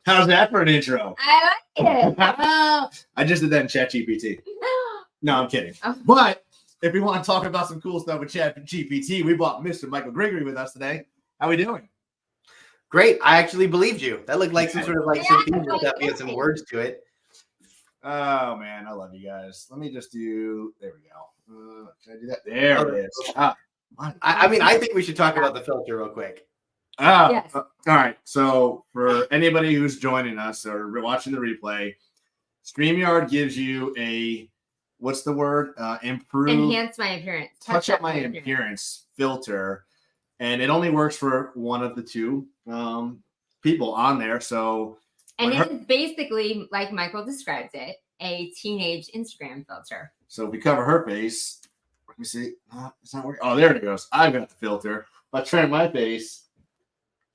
How's that for an intro? I like it. I just did that in ChatGPT. No, I'm kidding. Oh. But if we want to talk about some cool stuff with ChatGPT, we brought Mr. Michael Grigery with us today. How we doing? Great. I actually believed you. That looked like some sort of like some stuff. You had some words to it. Oh man, I love you guys. Let me just do. There we go. Can I do that? There it is. I mean, I think we should talk about the filter real quick. Yes. All right. So for anybody who's joining us or watching the replay, StreamYard gives you a what's the word? Enhance my appearance. Touch up my appearance filter, and it only works for one of the two people on there. So. And it's basically, like Michael describes it, a teenage Instagram filter. So if we cover her face, let me see. It's not working. Oh, there it goes. I've got the filter. If I turn my face,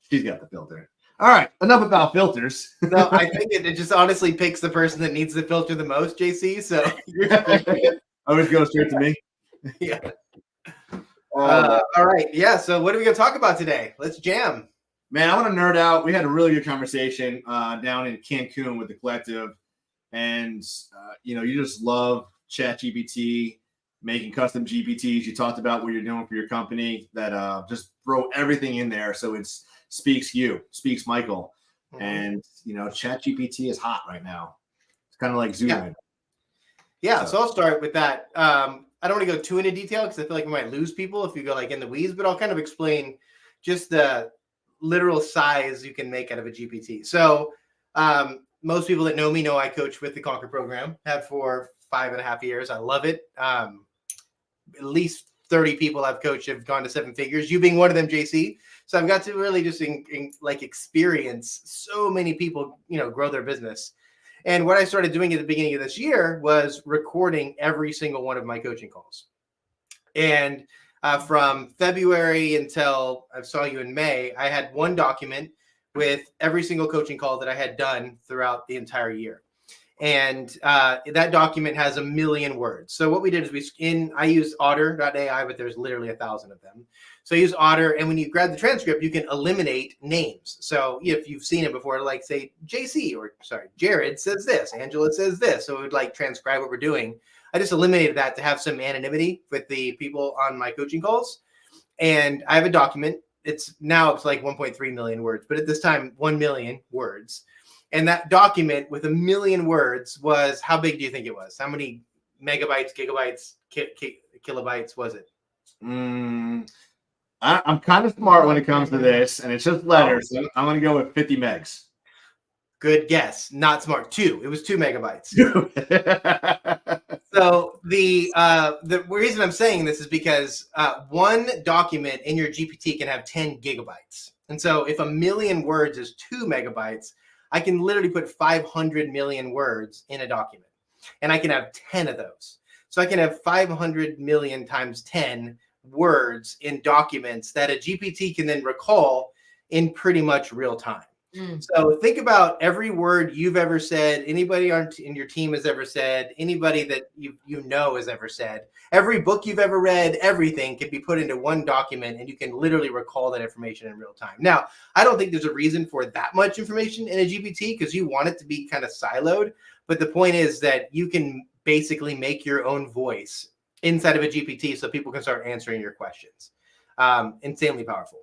she's got the filter. All right. Enough about filters. No, I think it just honestly picks the person that needs the filter the most, JC. So always go straight to me. Yeah. All right. Yeah. So what are we going to talk about today? Let's jam. Man, I want to nerd out. We had a really good conversation down in Cancun with the collective. And, you just love ChatGPT, making custom GPTs. You talked about what you're doing for your company that just throw everything in there. So it speaks speaks Michael. Mm-hmm. And, ChatGPT is hot right now. It's kind of like Zoom. Yeah. So I'll start with that. I don't want to go too into detail because I feel like we might lose people if you go like in the weeds, but I'll kind of explain just the literal size you can make out of a GPT. So most people that know me know I coach with the Conquer program, have for 5.5 years. I love it. At least 30 people I've coached have gone to 7 figures, you being one of them, JC. So I've got to really just experience so many people, grow their business. And what I started doing at the beginning of this year was recording every single one of my coaching calls. And from February until I saw you in May, I had one document with every single coaching call that I had done throughout the entire year. And that document has 1 million words. So what we did is I use otter.ai, but there's literally 1,000 of them. So I use Otter, and when you grab the transcript, you can eliminate names. So if you've seen it before, like say Jared says this, Angela says this. So it would like transcribe what we're doing. I just eliminated that to have some anonymity with the people on my coaching calls. And I have a document. It's like 1.3 million words, but at this time, 1 million words. And that document with 1 million words was, how big do you think it was? How many megabytes, gigabytes, kilobytes was it? I'm kind of smart when it comes to this, and it's just letters. So I'm going to go with 50 megs. Good guess. Not smart. It was 2 megabytes. So the reason I'm saying this is because one document in your GPT can have 10 gigabytes. And so if 1 million words is 2 megabytes, I can literally put 500 million words in a document. And I can have 10 of those. So I can have 500 million times 10 words in documents that a GPT can then recall in pretty much real time. So think about every word you've ever said, anybody in your team has ever said, anybody that you has ever said, every book you've ever read, everything can be put into one document, and you can literally recall that information in real time. Now, I don't think there's a reason for that much information in a GPT because you want it to be kind of siloed. But the point is that you can basically make your own voice inside of a GPT so people can start answering your questions. Insanely powerful.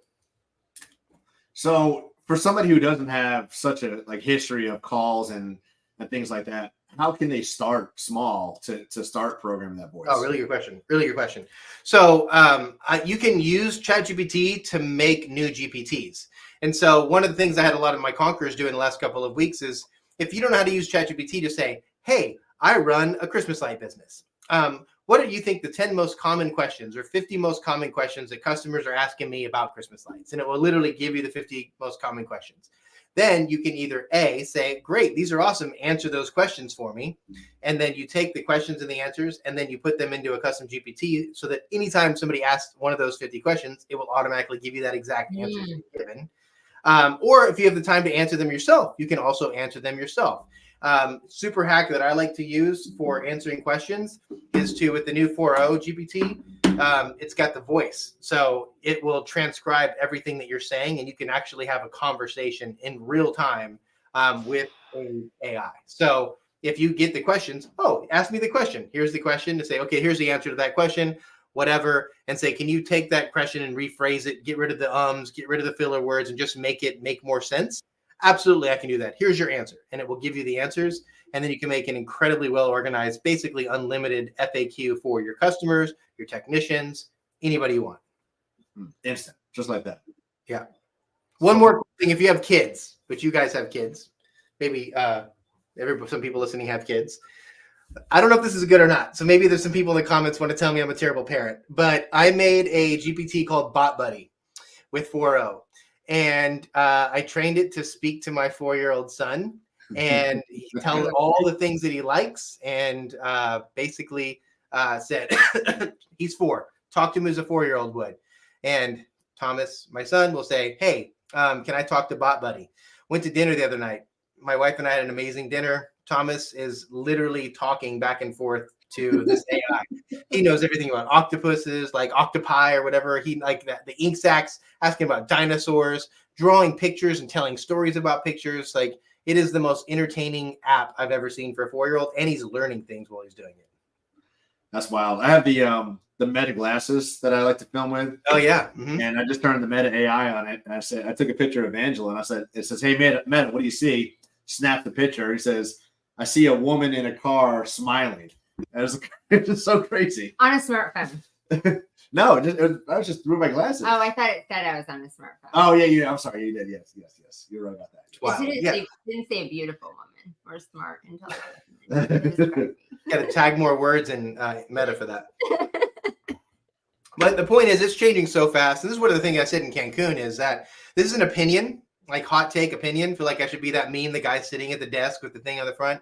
So for somebody who doesn't have such a history of calls and things like that, how can they start small to start programming that voice? Oh, really good question. Really good question. So you can use ChatGPT to make new GPTs. And so one of the things I had a lot of my conquerors do in the last couple of weeks is if you don't know how to use ChatGPT, just say, hey, I run a Christmas light business. What do you think the 10 most common questions or 50 most common questions that customers are asking me about Christmas lights? And it will literally give you the 50 most common questions. Then you can either A, say, great, these are awesome, answer those questions for me. And then you take the questions and the answers, and then you put them into a custom GPT so that anytime somebody asks one of those 50 questions, it will automatically give you that exact answer given. Or if you have the time to answer them yourself, you can also answer them yourself. Super hack that I like to use for answering questions is with the new 4.0 GPT, it's got the voice. So it will transcribe everything that you're saying, and you can actually have a conversation in real time with a AI. So if you get the questions, ask me the question. Here's the question to say, okay, here's the answer to that question, whatever, and say, can you take that question and rephrase it, get rid of the ums, get rid of the filler words, and just make it make more sense? Absolutely, I can do that. Here's your answer. And it will give you the answers. And then you can make an incredibly well-organized, basically unlimited FAQ for your customers, your technicians, anybody you want. Instant, just like that. Yeah. One more thing, if you have kids, but you guys have kids, maybe some people listening have kids. I don't know if this is good or not. So maybe there's some people in the comments want to tell me I'm a terrible parent, but I made a GPT called Bot Buddy with 4.0. And I trained it to speak to my 4-year-old son and tell him all the things that he likes. And basically said, he's 4. Talk to him as a 4-year-old would. And Thomas, my son, will say, hey, can I talk to Bot Buddy? Went to dinner the other night. My wife and I had an amazing dinner. Thomas is literally talking back and forth to this AI. He knows everything about octopuses, like octopi or whatever. He like that, the ink sacs, asking about dinosaurs, drawing pictures and telling stories about pictures. Like it is the most entertaining app I've ever seen for a 4-year-old, and he's learning things while he's doing it. That's wild. I have the Meta glasses that I like to film with. Oh yeah, and I just turned the Meta AI on it, and I said I took a picture of Angela, and I said, "It says, hey Meta, what do you see?" Snap the picture. He says, "I see a woman in a car smiling." It was just so crazy. On a smartphone. No, I was just through my glasses. Oh, I thought it said I was on a smartphone. Oh yeah. I'm sorry, you did. Yes. You're right about that. Wow. It didn't say a beautiful woman or smart intelligent. Got to tag more words in Meta for that. But the point is, it's changing so fast. And this is one of the things I said in Cancun is that this is an opinion, like hot take opinion. Feel like I should be that meme, the guy sitting at the desk with the thing on the front.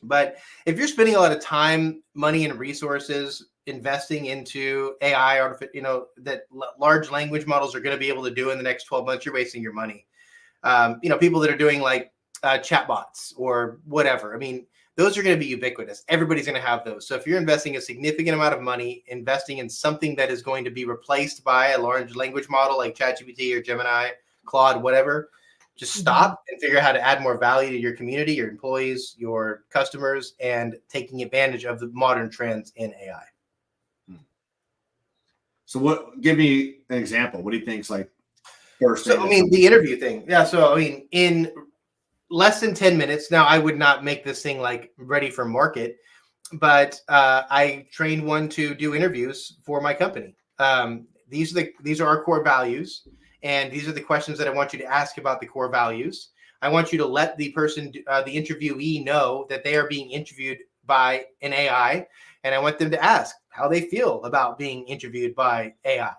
But if you're spending a lot of time, money, and resources investing into AI, that large language models are going to be able to do in the next 12 months, you're wasting your money. People that are doing like chatbots or whatever. I mean, those are going to be ubiquitous. Everybody's going to have those. So if you're investing a significant amount of money, investing in something that is going to be replaced by a large language model like ChatGPT or Gemini, Claude, whatever, just stop and figure out how to add more value to your community, your employees, your customers, and taking advantage of the modern trends in AI. So give me an example. What do you think's like first? So, the interview thing. Yeah. So, in less than 10 minutes, now I would not make this thing like ready for market, but I trained one to do interviews for my company. These are our core values. And these are the questions that I want you to ask about the core values. I want you to let the person, the interviewee, know that they are being interviewed by an AI. And I want them to ask how they feel about being interviewed by AI.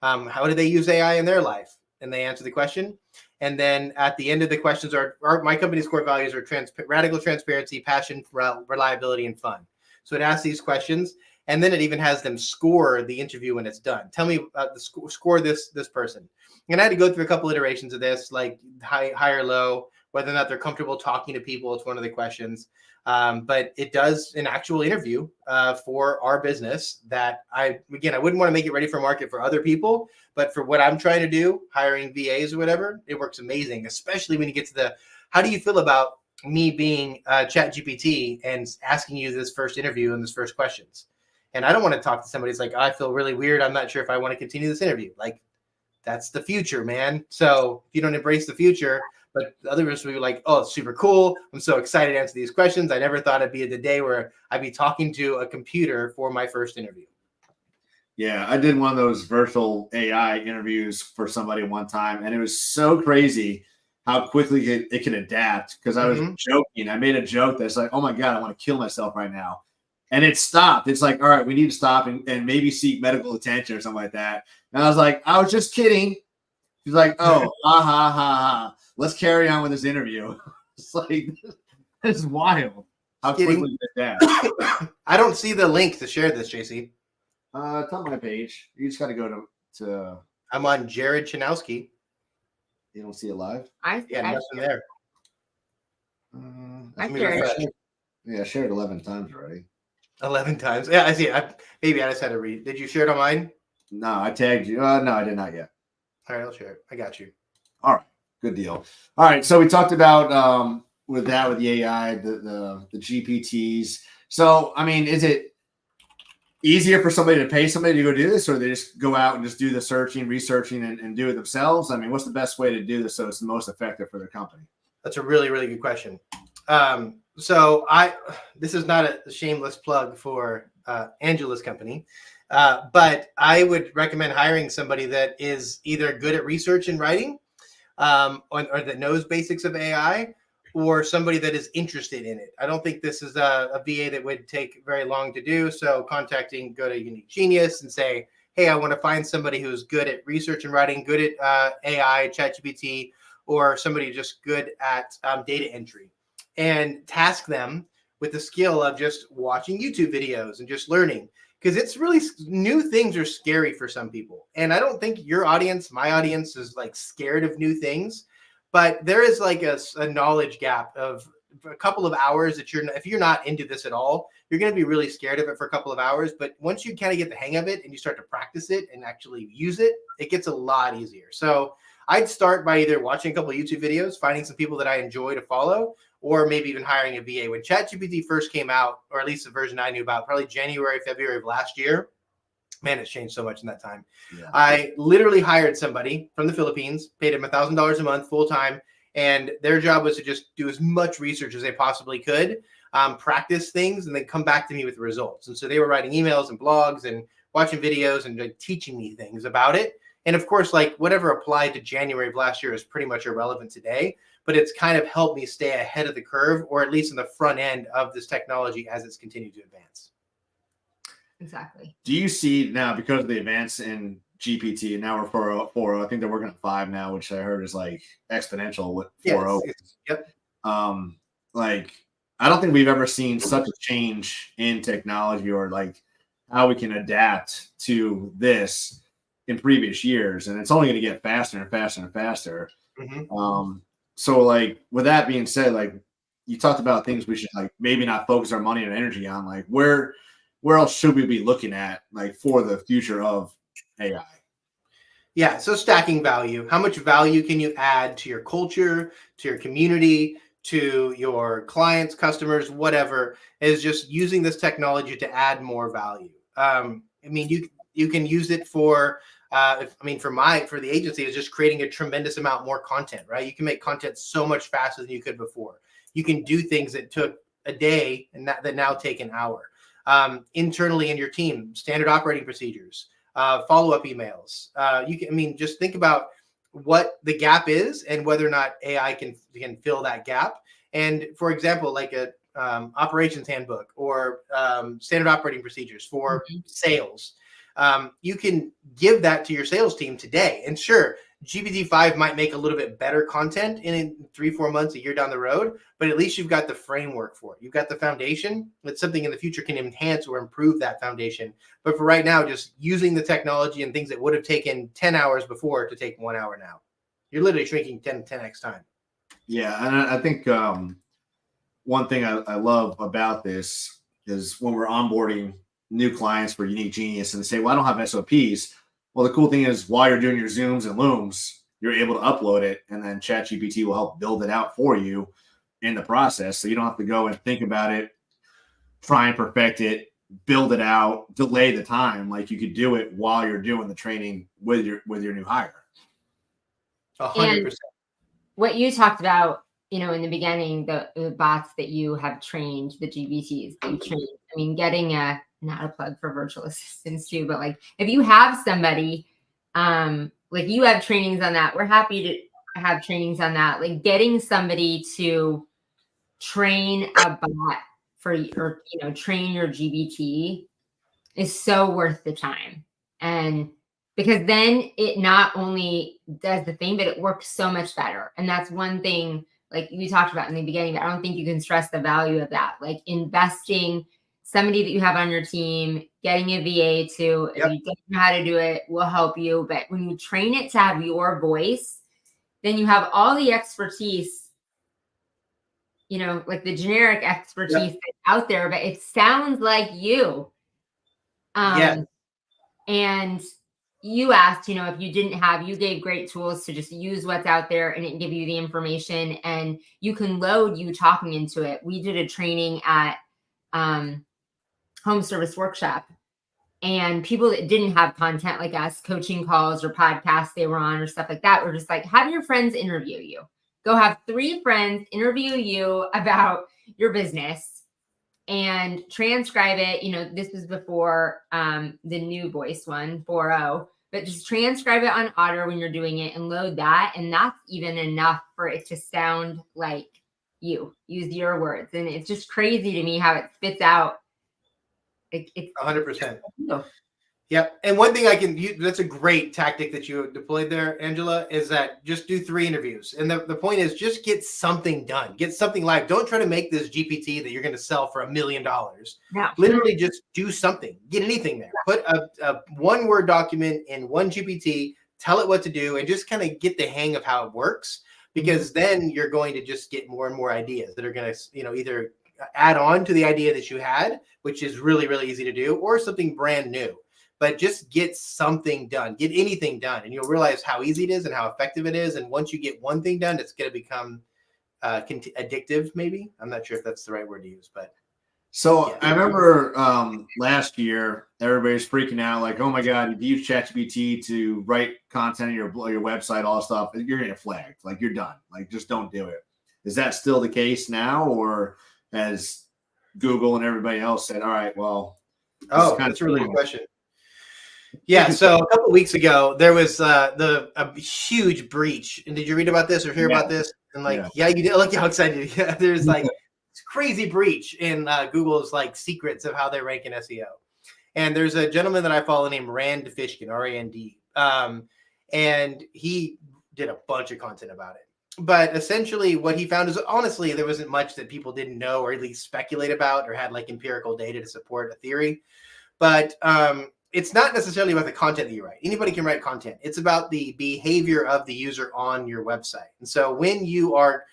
How do they use AI in their life? And they answer the question. And then at the end of the questions my company's core values are radical transparency, passion, reliability, and fun. So it asks these questions. And then it even has them score the interview when it's done. Tell me score this person. And I had to go through a couple iterations of this, like high or low, whether or not they're comfortable talking to people. It's one of the questions. But it does an actual interview for our business that I wouldn't want to make it ready for market for other people. But for what I'm trying to do, hiring VAs or whatever, it works amazing, especially when you get to how do you feel about me being ChatGPT and asking you this first interview and this first questions? And I don't want to talk to somebody who's like, I feel really weird. I'm not sure if I want to continue this interview. Like, that's the future, man. So if you don't embrace the future, but the others will be like, oh, it's super cool. I'm so excited to answer these questions. I never thought it'd be the day where I'd be talking to a computer for my first interview. Yeah, I did one of those virtual AI interviews for somebody one time, and it was so crazy how quickly it can adapt. Because I was joking. I made a joke that's like, oh my God, I want to kill myself right now. And it stopped. It's like, all right, we need to stop and maybe seek medical attention or something like that. And I was like, I was just kidding. He's like, oh, ha, ha, ha, ha. Let's carry on with this interview. It's like, it's wild how quickly it adapt. I don't see the link to share this, JC. It's on my page. You just got to go to. I'm on Jared Chanowski. You don't see it live? Nothing there. I shared 11 times already. 11 times. Yeah, I see it. Maybe I just had to read. Did you share it on mine? No, I tagged you. No, I did not yet. All right, I'll share it. I got you. All right. Good deal. All right. So we talked about with the AI, the GPTs. So I mean, is it easier for somebody to pay somebody to go do this, or they just go out and just do the searching, researching, and do it themselves? I mean, what's the best way to do this so it's the most effective for their company? That's a really, really good question. This is not a shameless plug for Angela's company, but I would recommend hiring somebody that is either good at research and writing, or that knows basics of AI, or somebody that is interested in it. I don't think this is a VA that would take very long to do. So go to Unique Genius and say, hey, I want to find somebody who's good at research and writing, good at AI, ChatGPT, or somebody just good at data entry, and task them with the skill of just watching YouTube videos and just learning. Because it's really, new things are scary for some people. And I don't think your audience, my audience, is like scared of new things. But there is like a knowledge gap of a couple of hours that if you're not into this at all, you're going to be really scared of it for a couple of hours. But once you kind of get the hang of it and you start to practice it and actually use it, it gets a lot easier. So I'd start by either watching a couple of YouTube videos, finding some people that I enjoy to follow, or maybe even hiring a VA. When ChatGPT first came out, or at least the version I knew about, probably January, February of last year, man, it's changed so much in that time. Yeah. I literally hired somebody from the Philippines, paid him $1,000 a month full time, and their job was to just do as much research as they possibly could, practice things, and then come back to me with the results. And so they were writing emails and blogs and watching videos and like teaching me things about it. And of course, like whatever applied to January of last year is pretty much irrelevant today, but it's kind of helped me stay ahead of the curve, or at least in the front end of this technology as it's continued to advance. Exactly. Do you see now, because of the advance in GPT, and now we're 4.0, I think they're working on 5 now, which I heard is like exponential with 4.0. Yep. Like, I don't think we've ever seen such a change in technology, or like how we can adapt to this in previous years. And it's only going to get faster and faster and faster. Mm-hmm. So like, with that being said, like you talked about things we should like maybe not focus our money and energy on, like where else should we be looking at, like, for the future of AI? Yeah, so stacking value. How much value can you add to your culture, to your community, to your clients, customers, whatever, is just using this technology to add more value. I mean, you can use it for, for the agency, is just creating a tremendous amount more content, right? You can make content so much faster than you could before. You can do things that took a day and that now take an hour. Internally in your team, standard operating procedures, follow-up emails. Just think about what the gap is and whether or not AI can fill that gap. And for example, like a operations handbook or standard operating procedures for sales, you can give that to your sales team today. And sure, GPT-5 might make a little bit better content in 3-4 months, a year down the road, but at least you've got the framework for it. You've got the foundation. It's something in the future can enhance or improve that foundation. But for right now, just using the technology and things that would have taken 10 hours before to take 1 hour now. You're literally shrinking 10x time. Yeah, and I think one thing I love about this is when we're onboarding new clients for Unique Genius and they say, well, I don't have SOPs. Well, the cool thing is while you're doing your Zooms and Looms, you're able to upload it, and then ChatGPT will help build it out for you in the process. So you don't have to go and think about it, try and perfect it, build it out, delay the time. Like you could do it while you're doing the training with your new hire. 100%. What you talked about, in the beginning, the bots that you have trained, the GPTs that you trained, getting not a plug for virtual assistants too, but like if you have somebody, like you have trainings on that, we're happy to have trainings on that. Like getting somebody to train a bot or train your GPT is so worth the time. And because then it not only does the thing, but it works so much better. And that's one thing, like we talked about in the beginning, but I don't think you can stress the value of that. Like investing somebody that you have on your team, getting a VA to, if you don't know how to do it, will help you. But when you train it to have your voice, then you have all the expertise, like the generic expertise that's out there, but it sounds like you. And you asked, if you didn't have, you gave great tools to just use what's out there and it give you the information, and you can load you talking into it. We did a training at Home Service Workshop, and people that didn't have content like us, coaching calls or podcasts they were on or stuff like that, were just like, have your friends interview you. Go have 3 friends interview you about your business and transcribe it. This was before the new voice one, 4.0, but just transcribe it on Otter when you're doing it and load that. And that's even enough for it to sound like you. Use your words. And it's just crazy to me how it spits out. It's 100%. you. Yep. And one thing that's a great tactic that you deployed there, Angela, is that just do 3 interviews. And the point is just get something done, get something live. Don't try to make this GPT that you're going to sell for $1 million. No. Literally just do something, get anything there, put a 1-word document in one GPT, tell it what to do, and just kind of get the hang of how it works, because then you're going to just get more and more ideas that are going to, either add on to the idea that you had, which is really, really easy to do, or something brand new. But just get something done, get anything done, and you'll realize how easy it is and how effective it is. And once you get one thing done, it's going to become addictive, maybe. I'm not sure if that's the right word to use, but. So yeah. I remember last year, everybody's freaking out like, oh my God, if you use ChatGPT to write content on your website, all that stuff, you're going to get flagged. Like, you're done. Like, just don't do it. Is that still the case now? Or has Google and everybody else said, all right, well. That's a really good question. Yeah, so a couple of weeks ago, there was a huge breach. And did you read about this or hear about this? And you did. Look how excited. Yeah, there's like this crazy breach in Google's like secrets of how they rank in SEO. And there's a gentleman that I follow named Rand Fishkin, R-A-N-D. And he did a bunch of content about it. But essentially what he found is, honestly, there wasn't much that people didn't know or at least speculate about or had like empirical data to support a theory. But it's not necessarily about the content that you write. Anybody can write content. It's about the behavior of the user on your website. And so when you are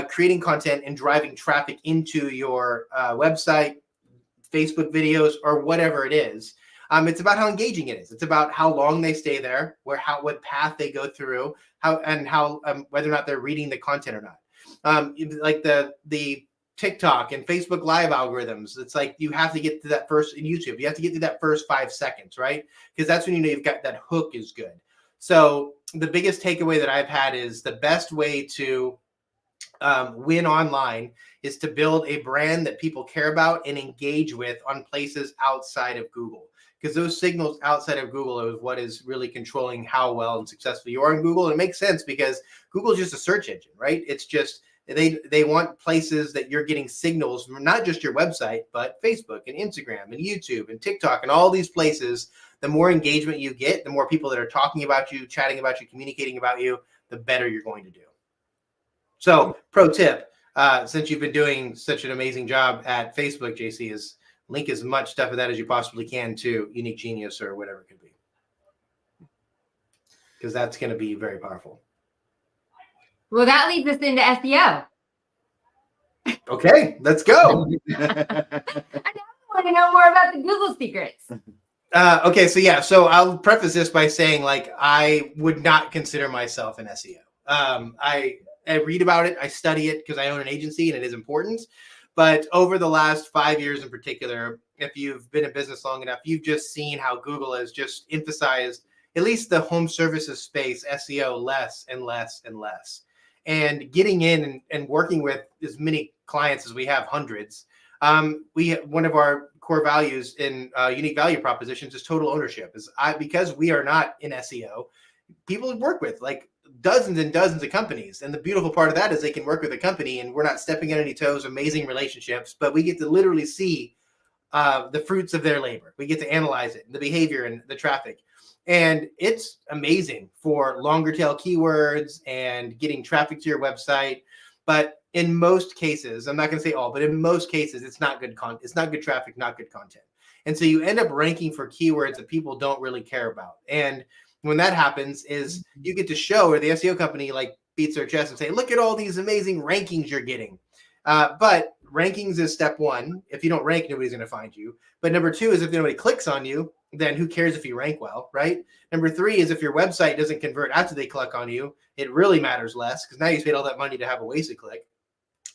creating content and driving traffic into your website, Facebook videos, or whatever it is, it's about how engaging it is. It's about how long they stay there, what path they go through, how whether or not they're reading the content or not. Like the TikTok and Facebook Live algorithms, it's like you have to get to that first in YouTube. You have to get to that first 5 seconds, right? Because that's when you've got that hook is good. So the biggest takeaway that I've had is the best way to win online is to build a brand that people care about and engage with on places outside of Google. Because those signals outside of Google is what is really controlling how well and successful you are in Google. And it makes sense because Google is just a search engine, right? It's just they want places that you're getting signals from, not just your website, but Facebook and Instagram and YouTube and TikTok and all these places. The more engagement you get, the more people that are talking about you, chatting about you, communicating about you, the better you're going to do. So pro tip, since you've been doing such an amazing job at Facebook, JC, is link as much stuff of that as you possibly can to Unique Genius or whatever it could be. Because that's going to be very powerful. Well, that leads us into SEO. Okay, let's go. I want to know more about the Google secrets. Okay, so I'll preface this by saying, like, I would not consider myself an SEO. I read about it, I study it because I own an agency and it is important. But over the last 5 years in particular, if you've been in business long enough, you've just seen how Google has just emphasized, at least the home services space, SEO less and less and less. And getting in and working with as many clients as we have, hundreds, one of our core values in unique value propositions is total ownership. Because we are not in SEO, people work with like dozens and dozens of companies. And the beautiful part of that is they can work with a company and we're not stepping on any toes, amazing relationships, but we get to literally see the fruits of their labor. We get to analyze it, the behavior and the traffic. And it's amazing for longer tail keywords and getting traffic to your website. But in most cases, I'm not going to say all, but in most cases, it's not good content. It's not good traffic, not good content. And so you end up ranking for keywords that people don't really care about. And when that happens is you get to show, or the SEO company like beats their chest and say, look at all these amazing rankings you're getting. But rankings is step one. If you don't rank, nobody's going to find you. But number two is if nobody clicks on you, then who cares if you rank well, right? Number three is if your website doesn't convert after they click on you, it really matters less because now you paid all that money to have a wasted click.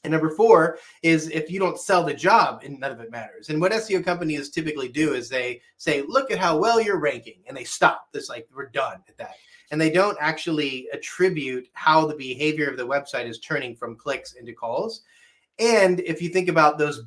And number four is if you don't sell the job, and none of it matters. And what SEO companies typically do is they say, look at how well you're ranking, and they stop. It's like, we're done at that. And they don't actually attribute how the behavior of the website is turning from clicks into calls. And if you think about those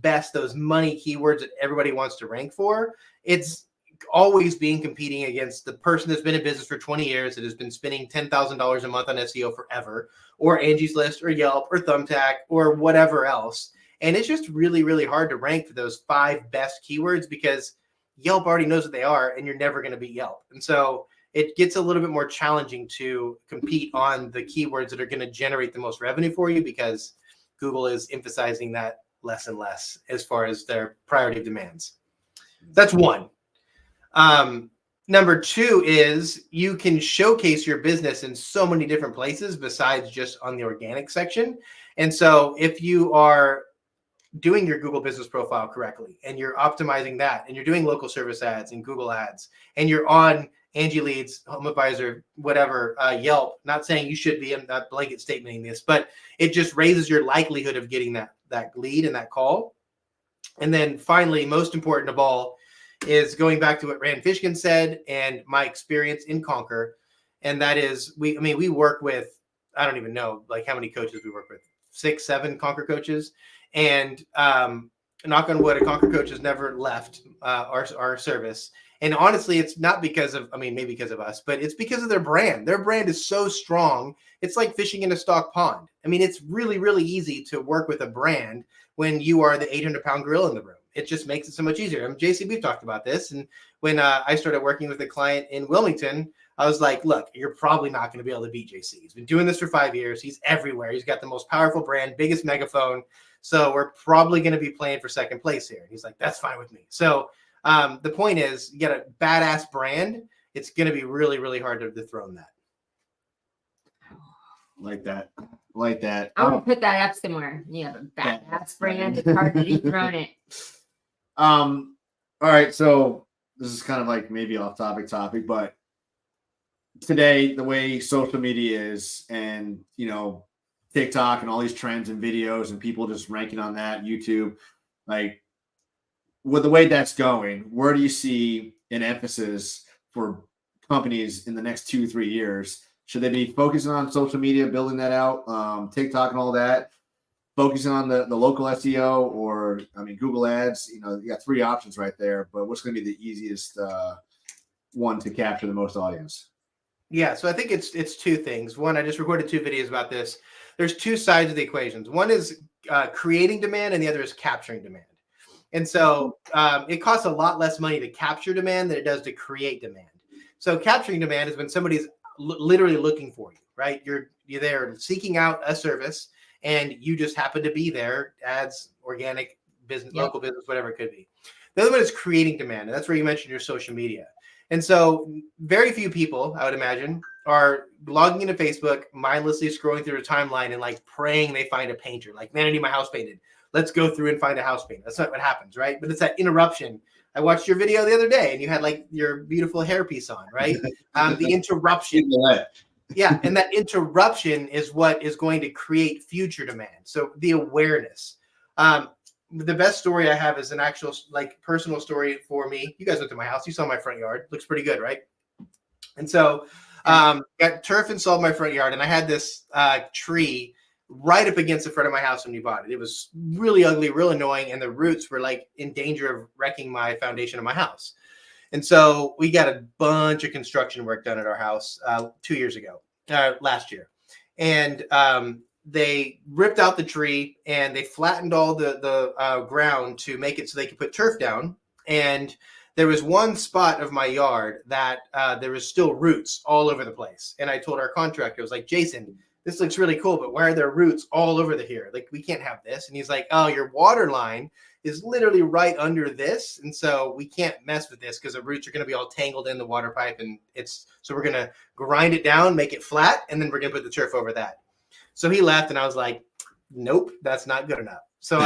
money keywords that everybody wants to rank for, it's always being competing against the person that's been in business for 20 years that has been spending $10,000 a month on SEO forever, or Angie's List or Yelp or Thumbtack or whatever else. And it's just really, really hard to rank for those 5 best keywords because Yelp already knows what they are and you're never going to beat Yelp. And so it gets a little bit more challenging to compete on the keywords that are going to generate the most revenue for you because Google is emphasizing that less and less as far as their priority demands. That's one. Number two is you can showcase your business in so many different places besides just on the organic section. And so if you are doing your Google business profile correctly and you're optimizing that and you're doing local service ads and Google ads and you're on Angie Leads, Home Advisor, whatever, Yelp, not saying you should be, I'm not blanket statementing this, but it just raises your likelihood of getting that lead and that call. And then finally, most important of all, is going back to what Rand Fishkin said and my experience in Conquer. And that is, we work with, I don't even know like how many coaches we work with, 6, 7 Conquer coaches. And knock on wood, a Conquer coach has never left our service. And honestly, it's not because of, maybe because of us, but it's because of their brand. Their brand is so strong. It's like fishing in a stock pond. It's really, really easy to work with a brand when you are the 800-pound gorilla in the room. It just makes it so much easier. JC, we've talked about this. And when I started working with a client in Wilmington, I was like, look, you're probably not going to be able to beat JC. He's been doing this for 5 years. He's everywhere. He's got the most powerful brand, biggest megaphone. So we're probably going to be playing for second place here. And he's like, that's fine with me. So the point is, you get a badass brand. It's going to be really, really hard to dethrone that. Like that. I would put that up somewhere. You have a badass brand. It's hard to dethrone it. All right. So this is kind of like maybe off topic, but today, the way social media is and, TikTok and all these trends and videos and people just ranking on that, YouTube, like with the way that's going, where do you see an emphasis for companies in the next 2-3 years? Should they be focusing on social media, building that out, TikTok and all that, focusing on the local SEO or, Google ads? You got 3 options right there, but what's going to be the easiest one to capture the most audience? Yeah, so I think it's 2 things. One, I just recorded 2 videos about this. There's 2 sides of the equations. One is creating demand and the other is capturing demand. And so it costs a lot less money to capture demand than it does to create demand. So capturing demand is when somebody's literally looking for you, right? You're there seeking out a service and you just happen to be there, ads, organic business, local business, whatever it could be. The other one is creating demand. And that's where you mentioned your social media. And so very few people, I would imagine, are logging into Facebook, mindlessly scrolling through a timeline and like praying they find a painter. Like, man, I need my house painted. Let's go through and find a house paint. That's not what happens, right? But it's that interruption. I watched your video the other day and you had like your beautiful hairpiece on, right? The interruption. Yeah. And that interruption is what is going to create future demand. So the awareness. The best story I have is an actual like personal story for me. You guys went to my house. You saw my front yard. Looks pretty good, right? And so got turf installed in my front yard. And I had this tree right up against the front of my house when we bought it. It was really ugly, real annoying. And the roots were like in danger of wrecking my foundation of my house. And so we got a bunch of construction work done at our house 2 years ago, last year. And they ripped out the tree and they flattened all the ground to make it so they could put turf down. And there was one spot of my yard that there was still roots all over the place. And I told our contractor, I was like, Jason, this looks really cool, but why are there roots all over here? Like, we can't have this. And he's like, oh, your water line is literally right under this. And so we can't mess with this because the roots are going to be all tangled in the water pipe. And so we're going to grind it down, make it flat, and then we're going to put the turf over that. So he left and I was like, nope, that's not good enough. So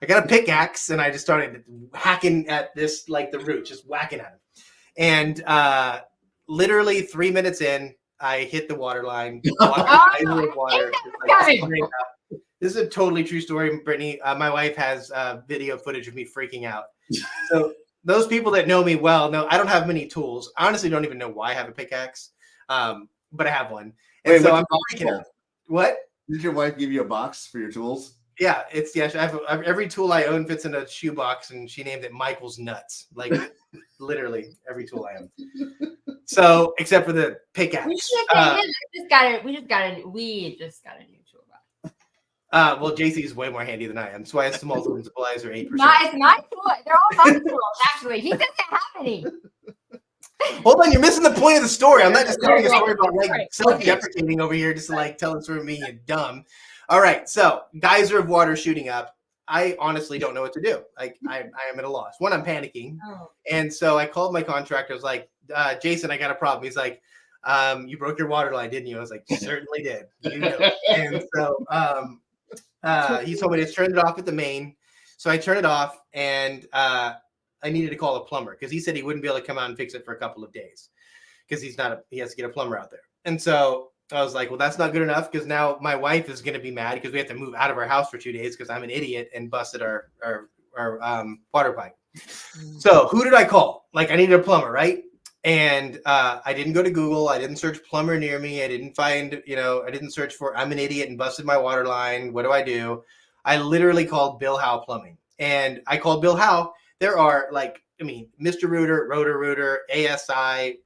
I got a pickaxe and I just started hacking at this, like the root, just whacking at him. And literally 3 minutes in, I hit the water line. Water, this is a totally true story, Brittany. My wife has video footage of me freaking out. So those people that know me well know I don't have many tools. I honestly don't even know why I have a pickaxe, but I have one. And Wait, so I'm freaking out. What? Did your wife give you a box for your tools? Yeah, I have every tool I own fits in a shoebox, and she named it Michael's Nuts. Like literally every tool I own. So except for the pickaxe. We just got a new toolbox. Well, JC's way more handy than I am. So I have some multiple supplies are 8%. It's my tool. They're all my tools, actually. He doesn't have any. Hold on, you're missing the point of the story. I'm not just telling a story about like self-deprecating over here, just to like tell a story of me and dumb. All right, so geyser of water shooting up. I honestly don't know what to do. Like I am at a loss. One, I'm panicking, and so I called my contractor. I was like, Jason, I got a problem. He's like, you broke your water line, didn't you? I was like, certainly did. You know. And so he told me to turn it off at the main. So I turned it off, and I needed to call a plumber because he said he wouldn't be able to come out and fix it for a couple of days because he has to get a plumber out there. And so I was like, well, that's not good enough because now my wife is going to be mad because we have to move out of our house for 2 days because I'm an idiot and busted our water pipe. So who did I call? Like I needed a plumber, right? And I didn't go to Google. I didn't search plumber near me. I didn't find, I didn't search for I'm an idiot and busted my water line. What do I do? I literally called Bill Howe Plumbing. And I called Bill Howe. There are Mr. Rooter, Rotor Rooter, ASI,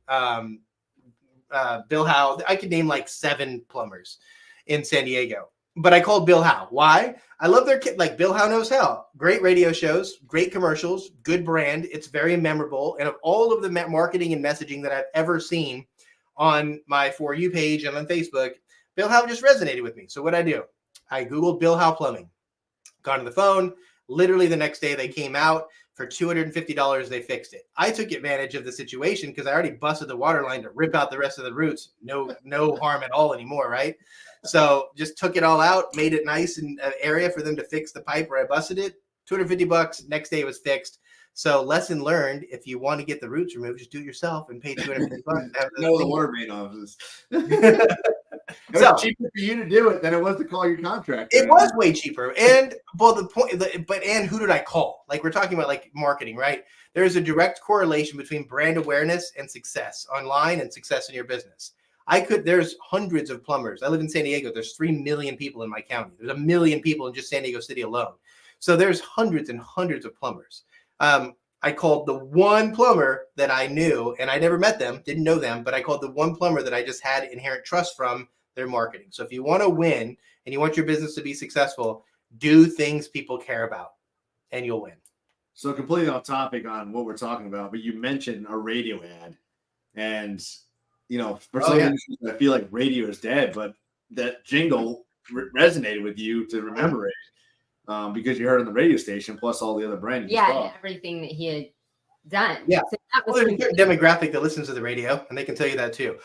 Bill Howe. I could name like 7 plumbers in San Diego. But I called Bill Howe. Why? I love their kit. Like Bill Howe knows how. Great radio shows, great commercials, good brand. It's very memorable. And of all of the marketing and messaging that I've ever seen on my For You page and on Facebook, Bill Howe just resonated with me. So what I do? I Googled Bill Howe Plumbing. Got on the phone. Literally the next day they came out. For $250, they fixed it. I took advantage of the situation because I already busted the water line to rip out the rest of the roots. No harm at all anymore, right? So just took it all out, made it nice in an area for them to fix the pipe where I busted it. $250. Next day it was fixed. So lesson learned: if you want to get the roots removed, just do it yourself and pay $250. No, the water main office. It was cheaper for you to do it than it was to call your contractor. It was way cheaper. And and who did I call? Like we're talking about like marketing, right? There's a direct correlation between brand awareness and success online and success in your business. There's hundreds of plumbers. I live in San Diego. There's 3 million people in my county. There's 1 million people in just San Diego City alone. So there's hundreds and hundreds of plumbers. I called the one plumber that I knew, and I never met them, didn't know them, but I called the one plumber that I just had inherent trust from their marketing. So if you want to win and you want your business to be successful, do things people care about and you'll win. So completely off topic on what we're talking about, but you mentioned a radio ad, and for some reason, I feel like radio is dead, but that jingle resonated with you to remember it. Because you heard on the radio station, plus all the other brands. Yeah, and everything that he had done. Yeah. So that was there's a certain demographic that listens to the radio, and they can tell you that too.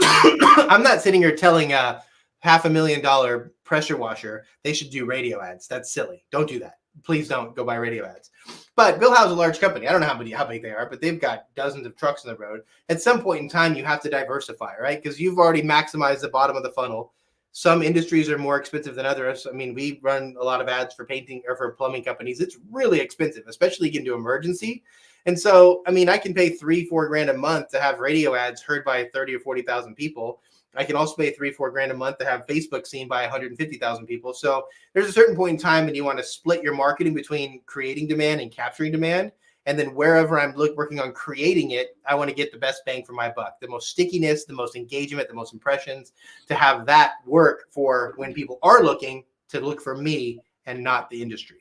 I'm not sitting here telling a $500,000 pressure washer they should do radio ads. That's silly. Don't do that. Please don't go buy radio ads. But Bill Howe's a large company. I don't know how big they are, but they've got dozens of trucks on the road. At some point in time, you have to diversify, right? Because you've already maximized the bottom of the funnel. Some industries are more expensive than others. I mean, we run a lot of ads for painting or for plumbing companies. It's really expensive, especially into emergency. And so, I mean, I can pay $3-4 grand a month to have radio ads heard by 30 or 40,000 people. I can also pay $3-4 grand a month to have Facebook seen by 150,000 people. So there's a certain point in time when you want to split your marketing between creating demand and capturing demand. And then wherever I'm working on creating it, I want to get the best bang for my buck, the most stickiness, the most engagement, the most impressions, to have that work for when people are looking to look for me and not the industry.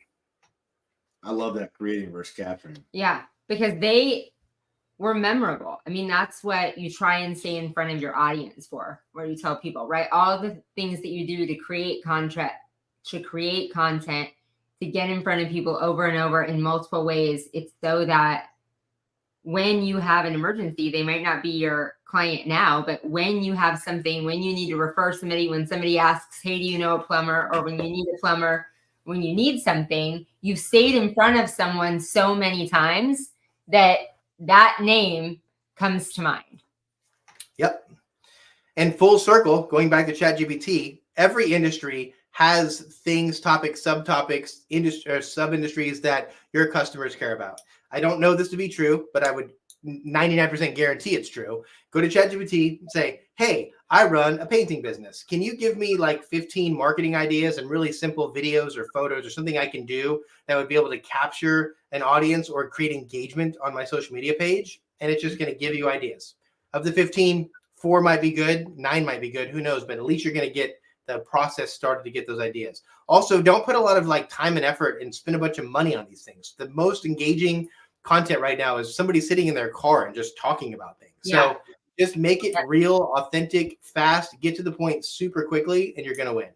I love that, creating versus capturing. Yeah, because they were memorable. I mean, that's what you try and stay in front of your audience for, where you tell people, right? All the things that you do to create content, to get in front of people over and over in multiple ways. It's so that when you have an emergency, they might not be your client now, but when you have something, when you need to refer somebody, when somebody asks, hey, do you know a plumber? Or when you need a plumber, when you need something, you've stayed in front of someone so many times that that name comes to mind. Yep. And full circle, going back to ChatGPT, every industry has things, topics, subtopics, industry or sub-industries that your customers care about. I don't know this to be true, but I would 99% guarantee it's true. Go to ChatGPT and say, hey, I run a painting business. Can you give me like 15 marketing ideas and really simple videos or photos or something I can do that would be able to capture an audience or create engagement on my social media page? And it's just going to give you ideas. Of the 15, 4 might be good, 9 might be good, who knows, but at least you're going to get the process started to get those ideas. Also, don't put a lot of like time and effort and spend a bunch of money on these things. The most engaging content right now is somebody sitting in their car and just talking about things. Yeah. So just make it real, authentic, fast, get to the point super quickly, and you're going to win.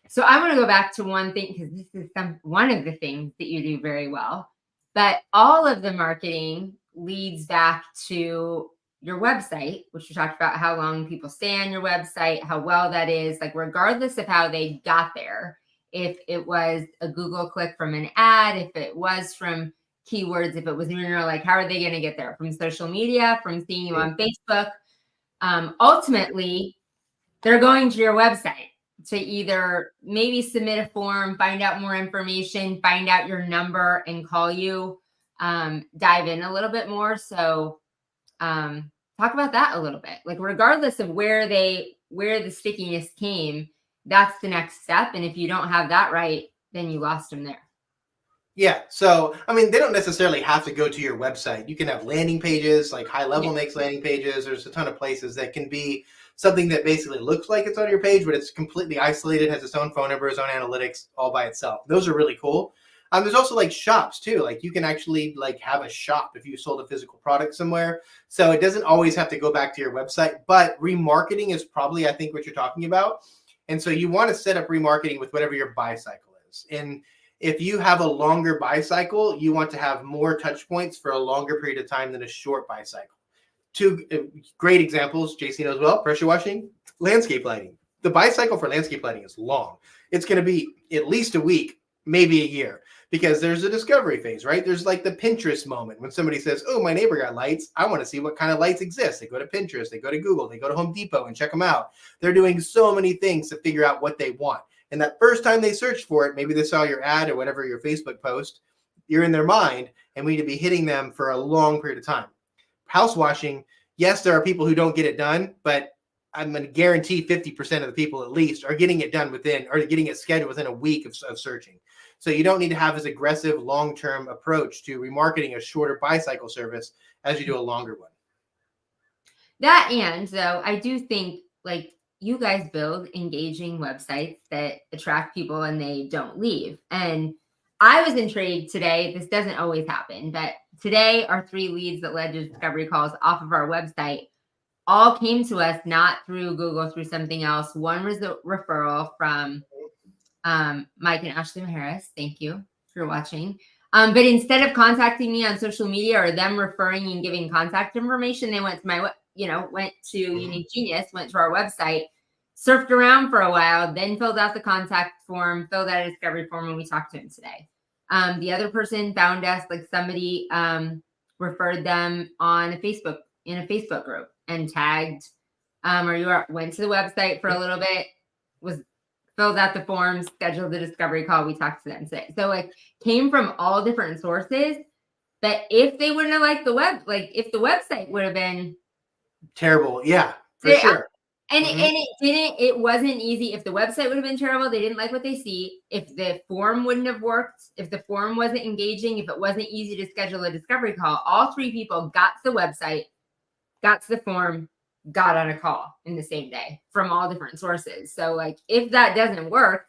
So I want to go back to one thing, because this is one of the things that you do very well. But all of the marketing leads back to your website, which you talked about how long people stay on your website, how well that is, like regardless of how they got there, if it was a Google click from an ad, if it was from keywords, if it was, like, how are they going to get there? From social media, from seeing you on Facebook? Ultimately, they're going to your website to either maybe submit a form, find out more information, find out your number and call you, dive in a little bit more. So talk about that a little bit. Like regardless of where the stickiness came, that's the next step. And if you don't have that right, then you lost them there. Yeah. So, I mean, they don't necessarily have to go to your website. You can have landing pages, like High Level makes landing pages. There's a ton of places that can be something that basically looks like it's on your page, but it's completely isolated, has its own phone number, its own analytics all by itself. Those are really cool. There's also like shops too. Like you can actually like have a shop if you sold a physical product somewhere. So it doesn't always have to go back to your website, but remarketing is probably, I think, what you're talking about. And so you want to set up remarketing with whatever your buy cycle is. And if you have a longer buy cycle, you want to have more touch points for a longer period of time than a short buy cycle. 2 great examples, JC knows well: pressure washing, landscape lighting. The buy cycle for landscape lighting is long. It's going to be at least a week, maybe a year, because there's a discovery phase, right? There's like the Pinterest moment when somebody says, oh, my neighbor got lights. I want to see what kind of lights exist. They go to Pinterest, they go to Google, they go to Home Depot and check them out. They're doing so many things to figure out what they want. And that first time they search for it, maybe they saw your ad or whatever, your Facebook post, you're in their mind, and we need to be hitting them for a long period of time. House washing, yes, there are people who don't get it done, but I'm going to guarantee 50% of the people at least are getting it done within, or getting it scheduled within a week of searching. So you don't need to have as aggressive long-term approach to remarketing a shorter buy cycle service as you do a longer one. That, and though I do think like you guys build engaging websites that attract people and they don't leave. And I was intrigued today. This doesn't always happen, but today our 3 leads that led to discovery calls off of our website all came to us not through Google, through something else. One was a referral from Mike and Ashley Maharis. Thank you for watching. But instead of contacting me on social media or them referring and giving contact information, they went to my, went to Unique Genius, went to our website, surfed around for a while, then filled out the contact form, filled out a discovery form, and we talked to him today. The other person found us, like somebody referred them on in a Facebook group and tagged, went to the website for a little bit, filled out the forms, scheduled the discovery call. We talked to them today. So like came from all different sources. But if they wouldn't have liked if the website would have been terrible, yeah, for sure. And it wasn't easy. If the website would have been terrible, they didn't like what they see. If the form wouldn't have worked, if the form wasn't engaging, if it wasn't easy to schedule a discovery call, all 3 people got to the website, got to the form, got on a call in the same day from all different sources. So like, if that doesn't work.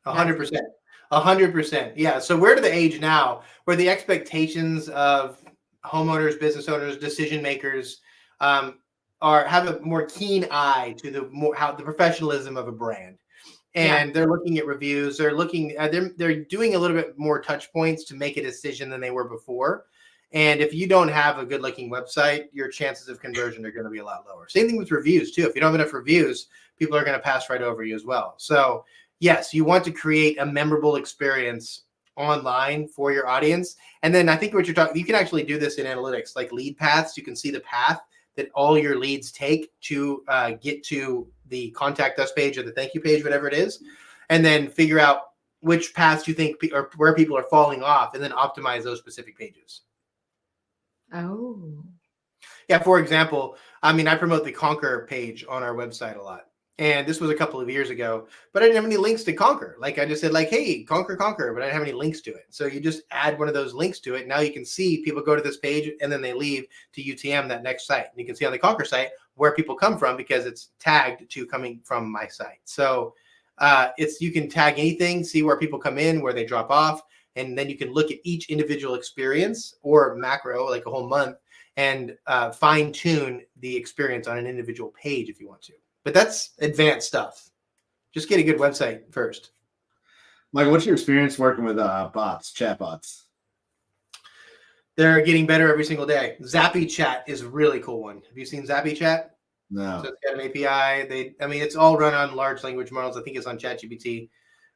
100%. Yeah. So we're to the age now where the expectations of homeowners, business owners, decision makers, have a more keen eye to the professionalism of a brand. And they're looking at reviews. They're looking at they're doing a little bit more touch points to make a decision than they were before. And if you don't have a good looking website, your chances of conversion are going to be a lot lower. Same thing with reviews too. If you don't have enough reviews, people are going to pass right over you as well. So yes, you want to create a memorable experience online for your audience. And then I think what you're talking, you can actually do this in analytics, like lead paths. You can see the path that all your leads take to get to the contact us page or the thank you page, whatever it is, and then figure out which paths you think or where people are falling off, and then optimize those specific pages. Oh. Yeah, for example, I mean, I promote the Conquer page on our website a lot. And this was a couple of years ago, but I didn't have any links to Conquer. Like I just said, like, hey, Conquer, but I didn't have any links to it. So you just add one of those links to it. Now you can see people go to this page and then they leave to UTM, that next site. And you can see on the Conquer site where people come from because it's tagged to coming from my site. So you can tag anything, see where people come in, where they drop off, and then you can look at each individual experience or macro, like a whole month, and fine tune the experience on an individual page if you want to. But that's advanced stuff. Just get a good website first. Michael, what's your experience working with chat bots? They're getting better every single day. Zappy Chat is a really cool one. Have you seen Zappy Chat? No. So it's got an API. It's all run on large language models. I think it's on ChatGPT.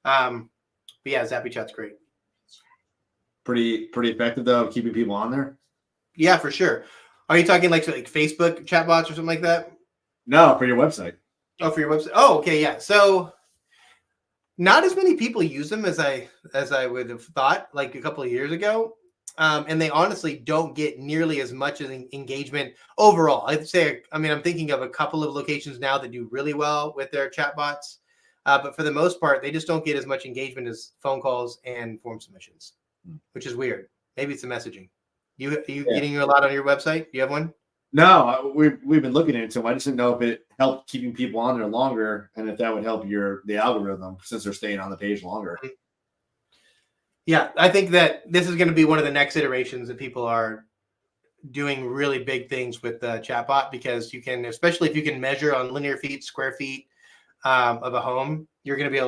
But yeah, Zappy Chat's great. Pretty effective though, keeping people on there. Yeah, for sure. Are you talking like Facebook chatbots or something like that? No, for your website. Oh, for your website. Oh, okay, yeah. So not as many people use them as I would have thought like a couple of years ago. And they honestly don't get nearly as much as engagement overall. I'd say, I mean, I'm thinking of a couple of locations now that do really well with their chatbots. But for the most part, they just don't get as much engagement as phone calls and form submissions, which is weird. Maybe it's the messaging. You getting a lot on your website? Do you have one? No, we've been looking into them. I just didn't know if it helped keeping people on there longer, and if that would help the algorithm since they're staying on the page longer. Yeah, I think that this is going to be one of the next iterations that people are doing really big things with the chatbot, because you can, especially if you can measure on linear feet, square feet of a home, you're going to be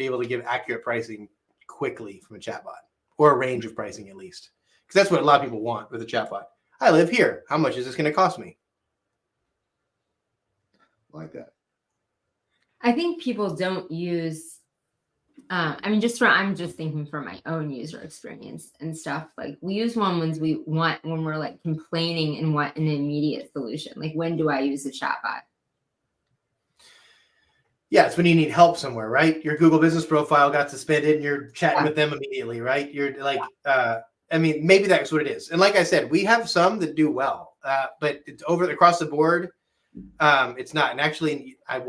able to give accurate pricing quickly from a chatbot, or a range of pricing at least, because that's what a lot of people want with a chatbot. I live here. How much is this going to cost me? Like that. I think people don't use, I'm just thinking for my own user experience and stuff. Like we use one when we're like complaining and want an immediate solution. Like when do I use a chatbot? Yeah, it's when you need help somewhere, right? Your Google business profile got suspended and you're chatting with them immediately, right? You're like, I mean, maybe that's what it is. And like I said, we have some that do well, but it's across the board. It's not. And actually, I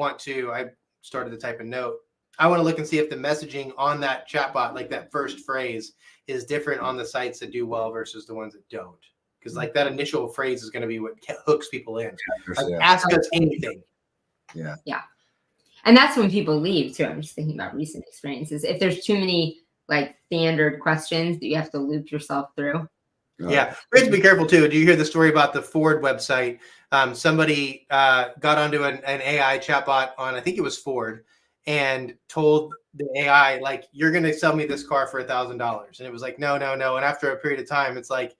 started to type a note. I want to look and see if the messaging on that chatbot, like that first phrase, is different on the sites that do well versus the ones that don't. Because like that initial phrase is going to be what hooks people in. Like, ask us anything. Yeah. Yeah. And that's when people leave too. I'm just thinking about recent experiences. If there's too many like standard questions that you have to loop yourself through. Yeah, we have to be careful too. Do you hear the story about the Ford website? Somebody got onto an AI chatbot on, I think it was Ford, and told the AI, like, you're going to sell me this car for $1,000. And it was like, no. And after a period of time, it's like,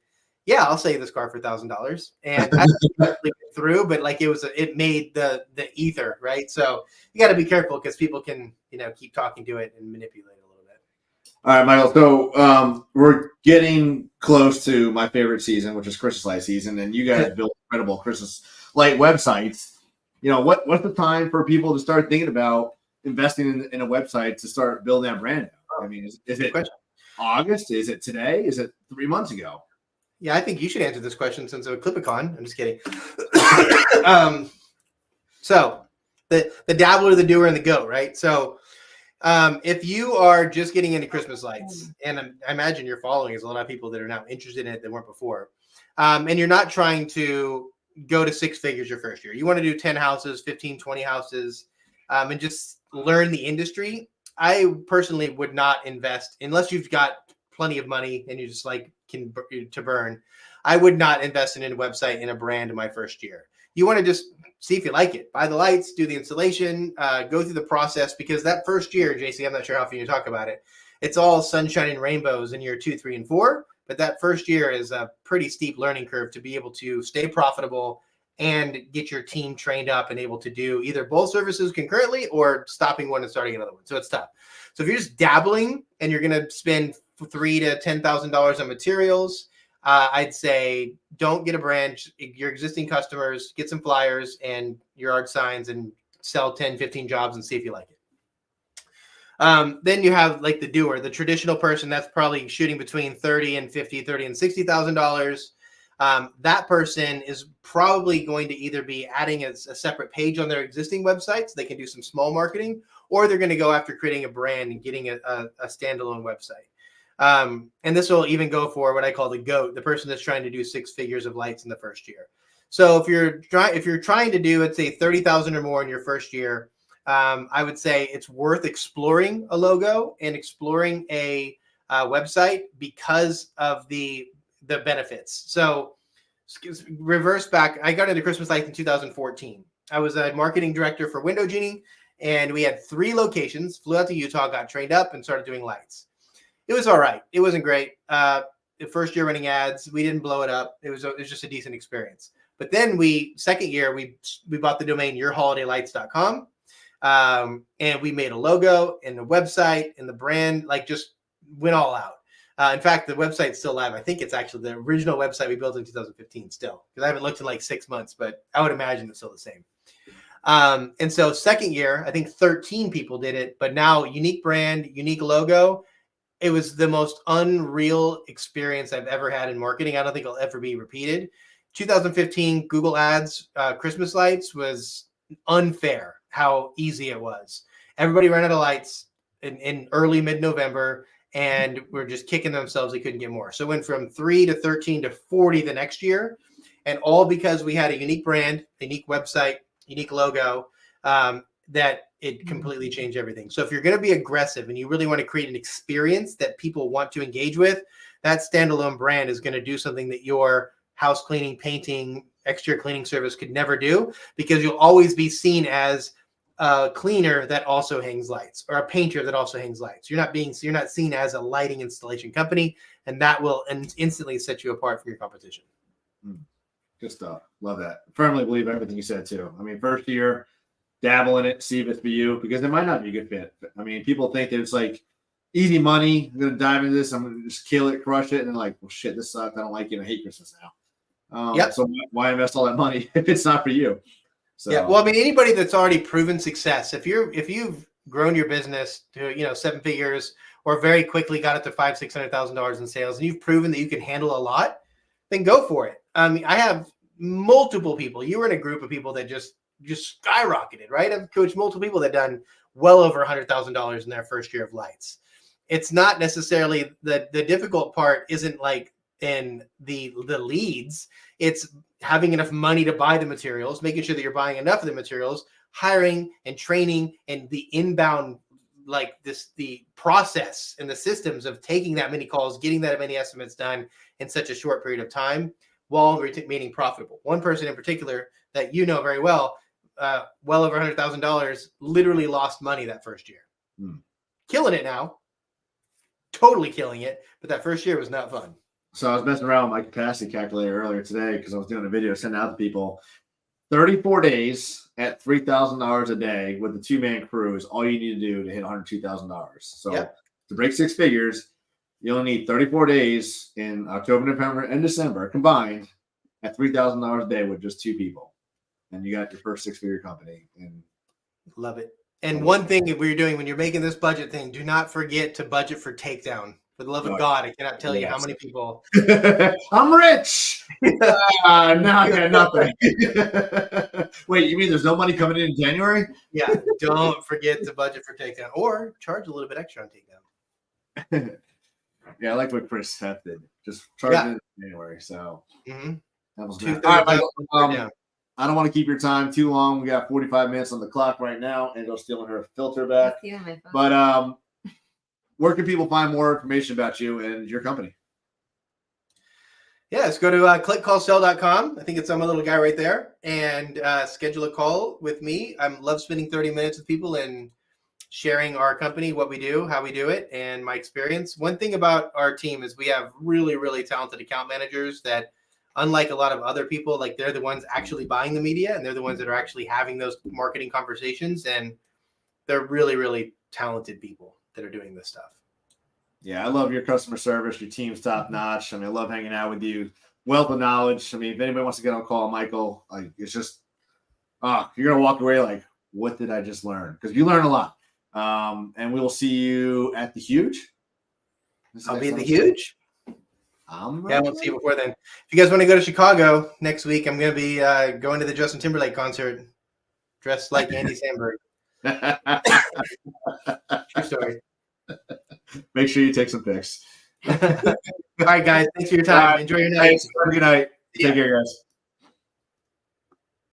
yeah, I'll sell you this car for $1,000. And I went through, but like it made the ether, right? So you got to be careful because people can, keep talking to it and manipulate it a little bit. All right, Michael. So we're getting close to my favorite season, which is Christmas light season, and you guys build incredible Christmas light websites. What's the time for people to start thinking about investing in a website to start building that brand? I mean, is it August? Is it today? Is it 3 months ago? Yeah, I think you should answer this question since of Clipicon. I'm just kidding. So the dabbler, the doer, and the goat, right? So if you are just getting into Christmas lights, and I imagine you're following is a lot of people that are now interested in it that weren't before, and you're not trying to go to six figures your first year. You want to do 10 houses, 15, 20 houses, and just learn the industry. I personally would not invest unless you've got plenty of money and you just like to burn. I would not invest in a website in a brand in my first year. You want to just see if you like it, buy the lights, do the installation, go through the process, because that first year, JC, I'm not sure how often you talk about it. It's all sunshine and rainbows in year 2, 3, and 4. But that first year is a pretty steep learning curve to be able to stay profitable and get your team trained up and able to do either both services concurrently or stopping one and starting another one. So it's tough. So if you're just dabbling and you're going to spend $3,000 to $10,000 on materials, I'd say don't get a brand. Your existing customers, get some flyers and your art signs and sell 10, 15 jobs and see if you like it. Then you have like the doer, the traditional person that's probably shooting between $30,000 and $50,000, $30,000 and $60,000. That person is probably going to either be adding a separate page on their existing website so they can do some small marketing, or they're going to go after creating a brand and getting a standalone website. And this will even go for what I call the GOAT, the person that's trying to do 6 figures of lights in the first year. So if you're trying to do, let's say 30,000 or more in your first year, I would say it's worth exploring a logo and exploring a website because of the benefits. So reverse back, I got into Christmas lights in 2014. I was a marketing director for Window Genie, and we had 3 locations. Flew out to Utah, got trained up, and started doing lights. It was all right. It wasn't great. The first year running ads, we didn't blow it up. It was just a decent experience. But then second year, we bought the domain yourholidaylights.com. And we made a logo and a website, and the brand just went all out. In fact, the website's still live. I think it's actually the original website we built in 2015 still, because I haven't looked in like 6 months, but I would imagine it's still the same. And so second year, I think 13 people did it, but now unique brand, unique logo. It was the most unreal experience I've ever had in marketing. I don't think it'll ever be repeated. 2015 Google Ads Christmas lights was unfair how easy it was. Everybody ran out of lights in early mid-November, and we're just kicking themselves they couldn't get more. So it went from 3 to 13 to 40 the next year, and all because we had a unique brand, a unique website, unique logo, that it completely changed everything. So if you're going to be aggressive and you really want to create an experience that people want to engage with, that standalone brand is going to do something that your house cleaning, painting, exterior cleaning service could never do, because you'll always be seen as a cleaner that also hangs lights, or a painter that also hangs lights. You're not seen as a lighting installation company, and that will instantly set you apart from your competition. Good stuff. Love that. Firmly believe everything you said too. I mean, first year, dabble in it, see if it's for you, because it might not be a good fit. I mean, people think that it's like easy money. I'm going to dive into this. I'm going to just kill it, crush it. And then like, well, shit, this sucks. I don't like it. I hate Christmas now. Yep. So why invest all that money if it's not for you? So, yeah. Well, I mean, anybody that's already proven success, if you've grown your business to, 7 figures, or very quickly got it to $500,000-$600,000 in sales, and you've proven that you can handle a lot, then go for it. I mean, I have multiple people. You were in a group of people that just skyrocketed, right? I've coached multiple people that done well over $100,000 in their first year of lights. It's not necessarily the difficult part isn't like in the leads. It's having enough money to buy the materials, making sure that you're buying enough of the materials, hiring and training, and the inbound, the process and the systems of taking that many calls, getting that many estimates done in such a short period of time while remaining profitable. One person in particular that you know very well, well over $100,000, literally lost money that first year. Killing it now. Totally killing it. But that first year was not fun. So I was messing around with my capacity calculator earlier today because I was doing a video sending out to people. 34 days at $3,000 a day with the 2-man crew is all you need to do to hit $102,000. So to break 6 figures, you only need 34 days in October, November, and December combined at $3,000 a day with just 2 people. And you got your first 6-figure company. And love it. And one thing that we're doing when you're making this budget thing, do not forget to budget for takedown. For the love of God, I cannot tell you how many people. I'm rich. No, I got nothing. Wait, you mean there's no money coming in January? Yeah, don't forget to budget for takedown, or charge a little bit extra on takedown. Yeah, I like what Chris Heth did. Just charge it in January. So that was good. All right, Michael, I don't want to keep your time too long. We got 45 minutes on the clock right now, and Angel's stealing her filter back. But where can people find more information about you and your company? Yes, go to clickcallsell.com. I think it's on my little guy right there, and schedule a call with me. I love spending 30 minutes with people and sharing our company, what we do, how we do it, and my experience. One thing about our team is we have really, really talented account managers that unlike a lot of other people, like they're the ones actually buying the media and they're the ones that are actually having those marketing conversations. And they're really, really talented people that are doing this stuff. Yeah, I love your customer service. Your team's top notch. I mean, I love hanging out with you. Wealth of knowledge. I mean, if anybody wants to get on call, Michael, like it's just, you're gonna walk away like, what did I just learn? Because you learn a lot. And we will see you at the Huge. I'll be at the Huge. Yeah, I won't see you before then. If you guys want to go to Chicago next week, I'm going to be going to the Justin Timberlake concert dressed like Andy Samberg. True story. Make sure you take some pics. All right, guys. Thanks for your time. Enjoy your night. Thanks. Have a good night. Take care, guys.